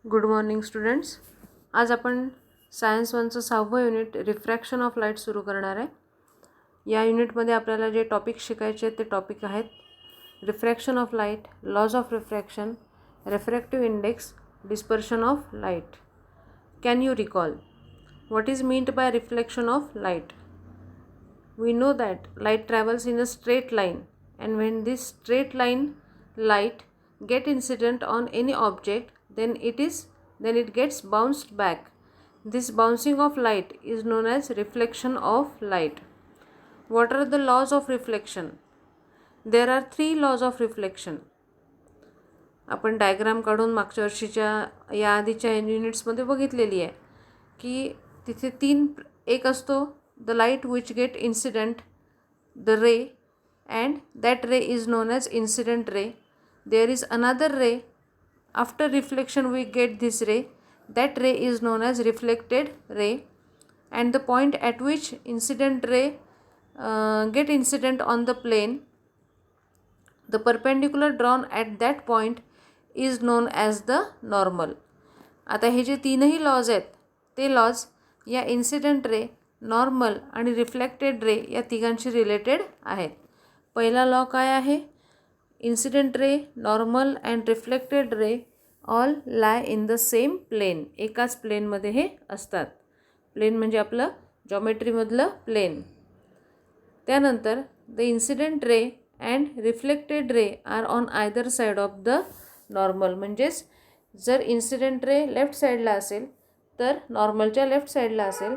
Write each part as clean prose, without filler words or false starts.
Good morning students. आज आपण science 1चं 6वं युनिट रिफ्रॅक्शन ऑफ लाईट सुरू करणार आहे. या युनिटमध्ये आपल्याला जे टॉपिक शिकायचे आहेत ते टॉपिक आहेत refraction of light, laws of refraction, refractive index, dispersion of light. Can you recall what is meant by reflection of light? We know that light travels in a straight line, and when this straight line light get incident on any object, then it gets bounced back. This bouncing of light is known as reflection of light. What are the laws of reflection? There are 3 laws of reflection. आपण diagram काढून मागच्या वर्षीच्या या आधीच्या युनिट्समध्ये बघितलेली आहे की तिथे 3 एक असतो the light which get incident, the ray, and that ray is known as incident ray. There is another ray after reflection we get this ray, that ray is known as reflected ray. And the point at which incident ray get incident on the plane, the perpendicular drawn at that point is known as the normal. आता हे जे तीनही lodge आहेत ते laws या incident ray, normal आणि reflected ray या तिघांशी रिलेटेड आहेत. पहिला लॉ काय आहे? Incident ray, normal and reflected ray all lie in the same plane. एकाच प्लेनमध्ये हे असतात. प्लेन म्हणजे आपलं जॉमेट्रीमधलं प्लेन. त्यानंतर the incident ray and reflected ray are on either side of the normal. म्हणजेच जर इन्सिडेंट रे लेफ्ट साईडला असेल तर नॉर्मलच्या लेफ्ट साईडला असेल,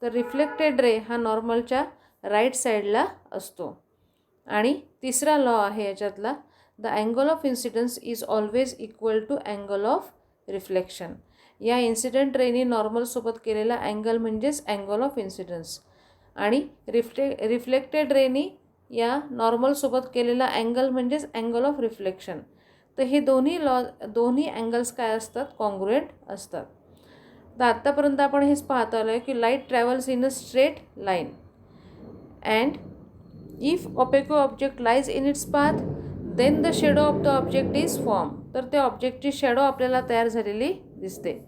तर रिफ्लेक्टेड रे हा नॉर्मलच्या राईट साईडला असतो. आणि तिसरा लॉ आहे याच्यातला, the angle of incidence is always equal to angle of reflection. या इन्सिडेंट रेनी नॉर्मलसोबत केलेला अँगल म्हणजेच अँगल ऑफ इन्सिडन्स, आणि रिफ्लेक्टेड रेनी या नॉर्मलसोबत केलेला अँगल म्हणजेच अँगल ऑफ रिफ्लेक्शन. तर हे दोन्ही अँगल्स काय असतात? कॉन्ग्रुएंट असतात. तर आत्तापर्यंत आपण हेच पाहत आलो आहे की light travels in a straight line and if opaque object lies in its path then the shadow of the object is form. तर त्या ऑब्जेक्टची शेडो आपल्याला तयार झालेली दिसते.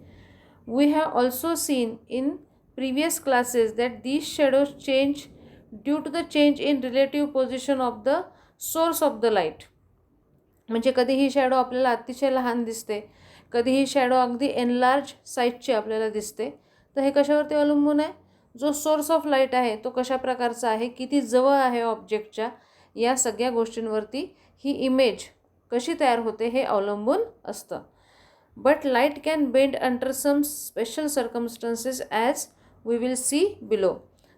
We have also seen in previous classes that these shadows change due to the change in relative position of the source of the light. म्हणजे कधी ही shadow आपल्याला अतिशय लहान दिसते, कधी ही शॅडो अगदी एनलार्ज साईजची आपल्याला दिसते. तर हे कशावरती अवलंबून आहे? जो सोर्स ऑफ लाईट आहे तो कशा प्रकारचा आहे, किती जवळ आहे ऑब्जेक्टच्या, या सगळ्या गोष्टींवरती ही इमेज कशी तयार होते हे अवलंबून असतं. But light can bend under some special circumstances as we will see below.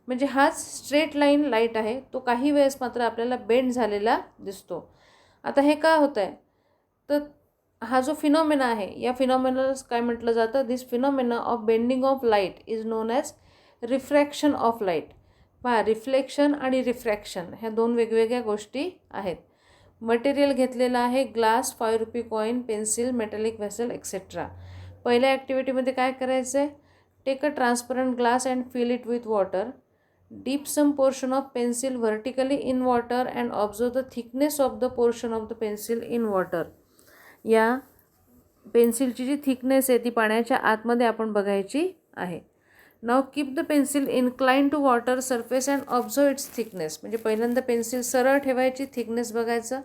म्हणजे हाच स्ट्रेट लाईन लाईट आहे, तो काही वेळेस मात्र आपल्याला बेंड झालेला दिसतो. आता हे का होतं आहे? तर हा जो फिनॉमेना आहे या फिनॉमेनाला काय म्हटलं जातं? This phenomena of bending of light is known as refraction of light. पहा, रिफ्लेक्शन आणि रिफ्रॅक्शन ह्या 2 वेगवेगळ्या गोष्टी आहेत. मटेरियल घेतलेलं आहे glass, 5 rupee coin, pencil, metallic vessel etcetera. पहिल्या ॲक्टिव्हिटीमध्ये काय करायचं आहे? Take a transparent glass and fill it with water. Dip some portion of pencil vertically in water and observe the thickness of the portion of the pencil in water. या पेन्सिलची जी thickness आहे ती पाण्याच्या आतमध्ये आपण बघायची आहे. Now keep the pencil incline to water surface and observe its thickness. म्हणजे पहिल्यांदा पेन्सिल सरळ ठेवायची, थिकनेस बघायचं.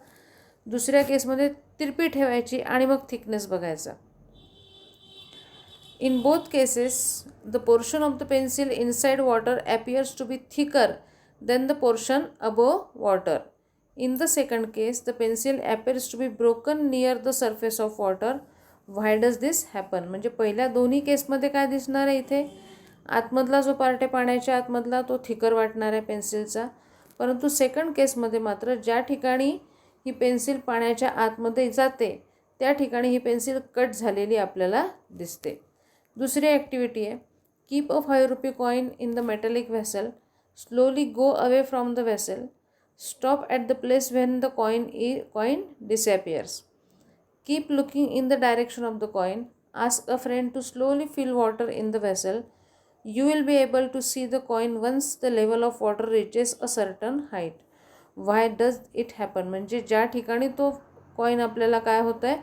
दुसऱ्या केसमध्ये तिरपी ठेवायची आणि मग थिकनेस बघायचा. In both cases, the portion of the pencil inside water appears to be thicker than the portion above water. In the second case, the pencil appears to be broken near the surface of water. Why does this happen? म्हणजे पहिल्या दोन्ही केसमध्ये काय दिसणार आहे? इथे आतमधला जो पार्ट आहे पाण्याच्या आतमधला तो थिकर वाटणार आहे पेन्सिलचा, परंतु सेकंड केसमध्ये मात्र ज्या ठिकाणी ही पेन्सिल पाण्याच्या आतमध्ये जाते त्या ठिकाणी ही पेन्सिल कट झालेली आपल्याला दिसते. दुसरी ॲक्टिव्हिटी आहे, keep a 5 rupee coin in the metallic vessel, slowly go away from the vessel, stop at the place when the coin disappears, keep looking in the direction of the coin, ask a friend to slowly fill water in the vessel, you will be able to see the coin once the level of water reaches a certain height. Why does it happen? म्हणजे ज्या ठिकाणी तो coin आपल्याला काय होतं आहे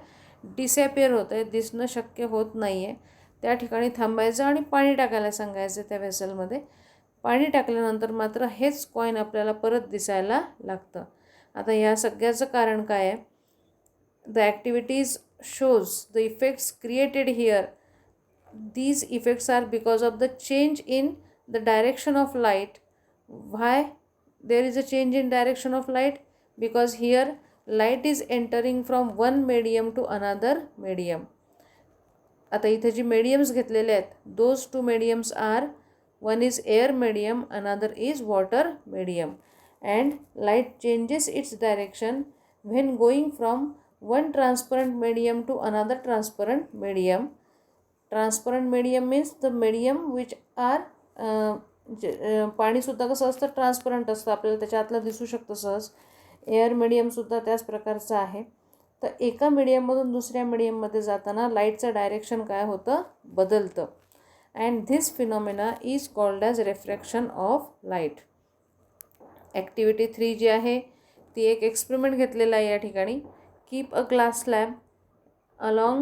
डिसॅपिअर होतं आहे, दिसणं शक्य होत नाही आहे, त्या ठिकाणी थांबायचं आणि पाणी टाकायला सांगायचं त्या व्हेसलमध्ये. पाणी टाकल्यानंतर मात्र हेच कॉईन आपल्याला परत दिसायला लागतं. आता ह्या सगळ्याचं कारण काय आहे? The activities shows the effects created here. These effects are because of the change in the direction of light. Why there is a change in direction of light? Because here light is entering from one medium to another medium. आता इथे जी mediums घेतलेले आहेत, those two mediums are, one is air medium, another is water medium, and light changes its direction when going from one transparent medium to another transparent medium. Transparent medium means the medium which are पाणीसुद्धा कसं असतं, transparent असतं, आपल्याला त्याच्यातलं दिसू शकतं सहज. Air मीडियमसुद्धा त्याच प्रकारचं आहे. तर एका मीडियममधून दुसऱ्या मीडियममध्ये जाताना लाईटचं डायरेक्शन काय होतं, बदलतं. And this phenomena is called as refraction of light. Activity 3 जी आहे ती एक एक्सपेरिमेंट घेतलेला आहे या ठिकाणी. Keep a glass slab along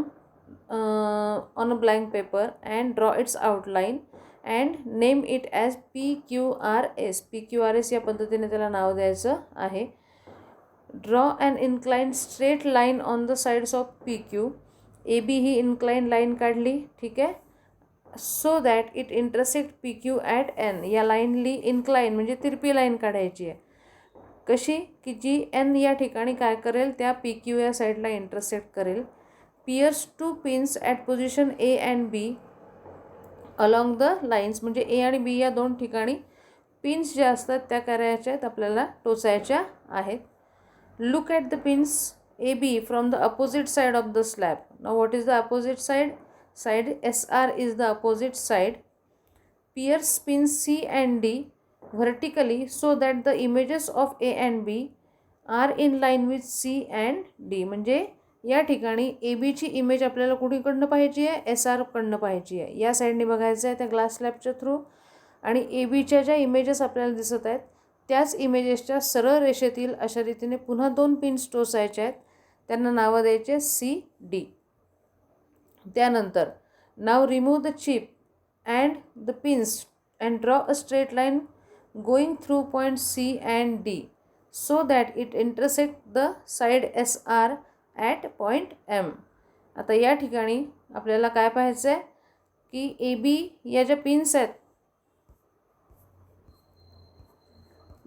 on a blank paper and draw its outline and name it as PQRS. PQRS या पद्धतीने त्याला नाव द्यायचं आहे. Draw an inclined straight line on the sides of PQ. AB he inclined line काढली, ठीक आहे, so that it intersect PQ at N. या लाईनली incline म्हणजे तिरपी लाईन काढायची आहे. कशी की जी एन या ठिकाणी काय करेल, त्या पी क्यू या साईडला इंटरसेक्ट करेल. Pierce two pins at position A and B along the lines. म्हणजे ए आणि बी या दोन ठिकाणी पिन्स ज्या असतात त्या करायच्या आहेत, आपल्याला टोचायच्या आहेत. Look at the pins A B from the opposite side of the slab. Now what is the opposite side? Side S R is the opposite side. Pierce pins C and D vertically so that the images of A and B are in line with C and D. म्हणजे या ठिकाणी ए बीची image आपल्याला कुणीकडनं पाहिजे आहे, S आरकडनं पाहिजे आहे. या साईडने बघायचं आहे त्या ग्लास स्लॅबच्या थ्रू. आणि ए बीच्या ज्या इमेजेस आपल्याला दिसत आहेत त्याच इमेजेसच्या सरळ रेषेतील अशा रीतीने पुन्हा दोन पिन्स टोचायचे आहेत, त्यांना नावं द्यायचे सी डी. त्यानंतर now remove the chip and the pins and draw a straight line going through point C and D so that it intersect the side SR at point M. आता या ठिकाणी आपल्याला काय पाहायचं आहे की ए बी या ज्या पिन्स आहेत,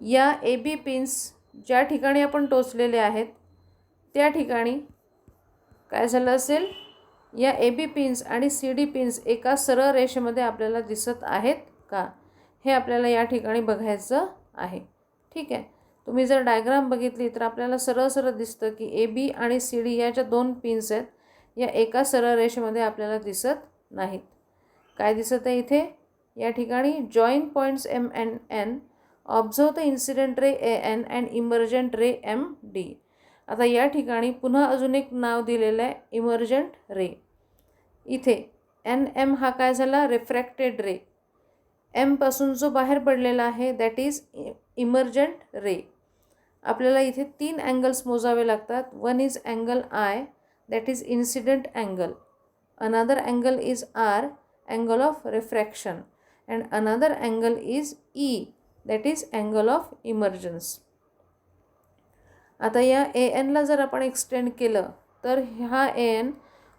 या ए बी पिन्स ज्या ठिकाणी आपण टोचलेले आहेत त्या ठिकाणी काय झालं असेल, या ए बी पिन्स आणि सी डी पिन्स एका सरळ रेषेमध्ये आपल्याला दिसत आहेत का, हे आपल्याला या ठिकाणी बघायचं आहे. ठीक आहे. तुम्ही जर डायग्राम बघितली तर आपल्याला सरळ सरळ दिसतं की ए बी आणि सी डी या ज्या दोन पिन्स आहेत या एका सरळ रेषेमध्ये आपल्याला दिसत नाहीत. काय दिसत आहे इथे या ठिकाणी? Join points M and N, observe the incident ray A N and emergent ray M D. आता या ठिकाणी पुन्हा अजून एक नाव दिलेलं आहे इमर्जंट रे. इथे एन एम हा काय झाला? रिफ्रॅक्टेड रे. एमपासून जो बाहेर पडलेला आहे दॅट इज इमर्जंट रे. आपल्याला इथे 3 अँगल्स मोजावे लागतात. One is angle I, that is incident angle. Another angle is R, angle of refraction. And another angle is E, that is angle of emergence. आता या ए एनला जर आपण एक्सटेंड केलं तर हा ए एन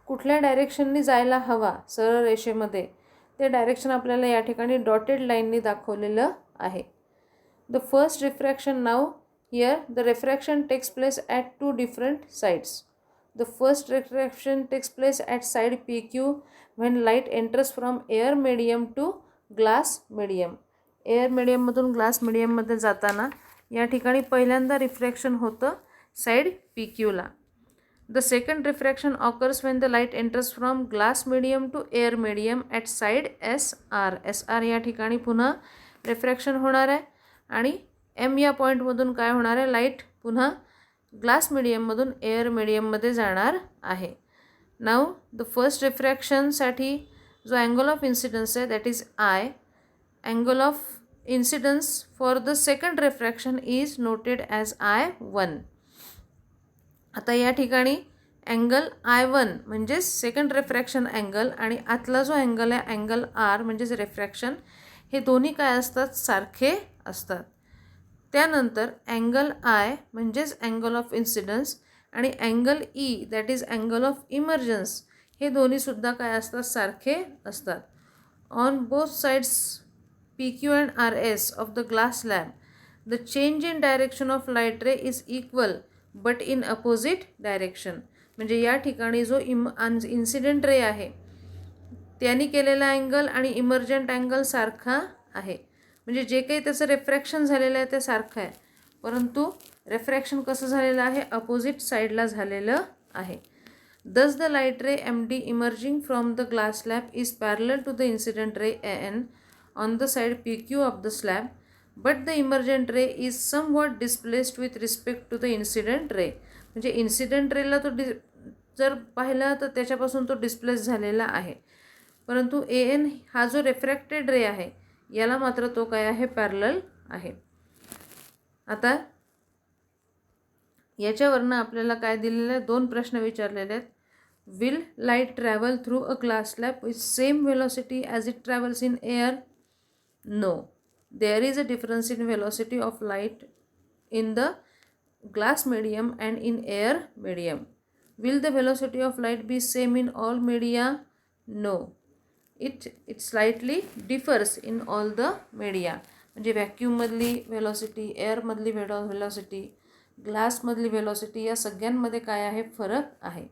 कुठल्या डायरेक्शननी जायला हवा सरळ रेषेमध्ये, ते डायरेक्शन आपल्याला या ठिकाणी डॉटेड लाईननी दाखवलेलं आहे. The first refraction now here the refraction takes place at 2 different sides. The first refraction takes place at side P Q when light enters from air medium to glass medium. Air मीडियममधून glass मीडियममध्ये जाताना या ठिकाणी पहिल्यांदा refraction होतं side P क्यूला. The second refraction occurs when the light enters from glass medium to air medium at side SR. SR या ठिकाणी पुन्हा रिफ्रॅक्शन होणार आहे आणि एम या पॉईंटमधून काय होणार आहे, लाईट पुन्हा ग्लास मीडियममधून एअर मीडियममध्ये जाणार आहे. नाव द फर्स्ट रिफ्रॅक्शनसाठी जो अँगल ऑफ इन्सिडन्स आहे that is I. Angle of incidence for the second refraction is noted as I1. आता या ठिकाणी अँगल I1 म्हणजेच सेकंड रिफ्रॅक्शन अँगल आणि आतला जो अँगल आहे अँगल R म्हणजेच रिफ्रॅक्शन, हे दोन्ही काय असतात, सारखे असतात. त्यानंतर अँगल I म्हणजेच अँगल ऑफ इन्सिडन्स आणि angle E that is angle of emergence, हे दोन्हीसुद्धा काय असतात, सारखे असतात. On both sides PQ and RS of the glass slab, the change in direction of light ray is equal but in opposite direction. म्हणजे या ठिकाणी जो इन्सिडेंट रे आहे त्याने केलेला अँगल आणि इमर्जंट अँगल सारखा आहे. म्हणजे जे काही त्याचं रिफ्रॅक्शन झालेलं आहे ते सारखं आहे, परंतु रिफ्रॅक्शन कसं झालेलं आहे, अपोजिट साईडला झालेलं आहे. Thus the light ray MD emerging from the glass slab is parallel to the incident ray AN on the side PQ of the slab, but the emergent ray is somewhat displaced with respect to the incident ray. म्हणजे incident रेला तो जर पाहिला तर त्याच्यापासून तो displace झालेला आहे, परंतु AN हा जो रिफ्रॅक्टेड रे आहे याला मात्र तो काय आहे, पॅरलल आहे. आता याच्यावरनं आपल्याला काय दिलेलं आहे, दोन प्रश्न विचारलेले आहेत. Will light travel through a glass slab with same velocity as it travels in air? No, there is a difference in velocity of light in the glass medium and in air medium. Will the velocity of light be same in all media? No, it slightly differs in all the media. म्हणजे व्हॅक्यूममधली velocity, एअरमधली velocity, ग्लासमधली velocity, या सगळ्यांमध्ये काय आहे, फरक आहे.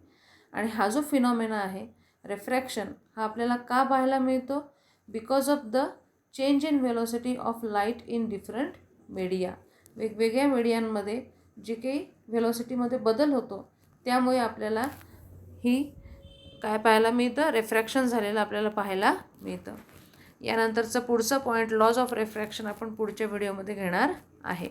आणि हा जो फिनॉमेना आहे रिफ्रॅक्शन, हा आपल्याला का पाहायला मिळतो? Because of the change in velocity of light in different media. वेगवेगळ्या मीडियांमध्ये जे काही व्हेलॉसिटीमध्ये बदल होतो त्यामुळे आपल्याला ही काय पाहायला मिळतं, रिफ्रॅक्शन झालेलं आपल्याला पाहायला मिळतं. यानंतरचा पुढचा पॉईंट लॉज ऑफ रिफ्रॅक्शन आपण पुढच्या व्हिडिओमध्ये घेणार आहे.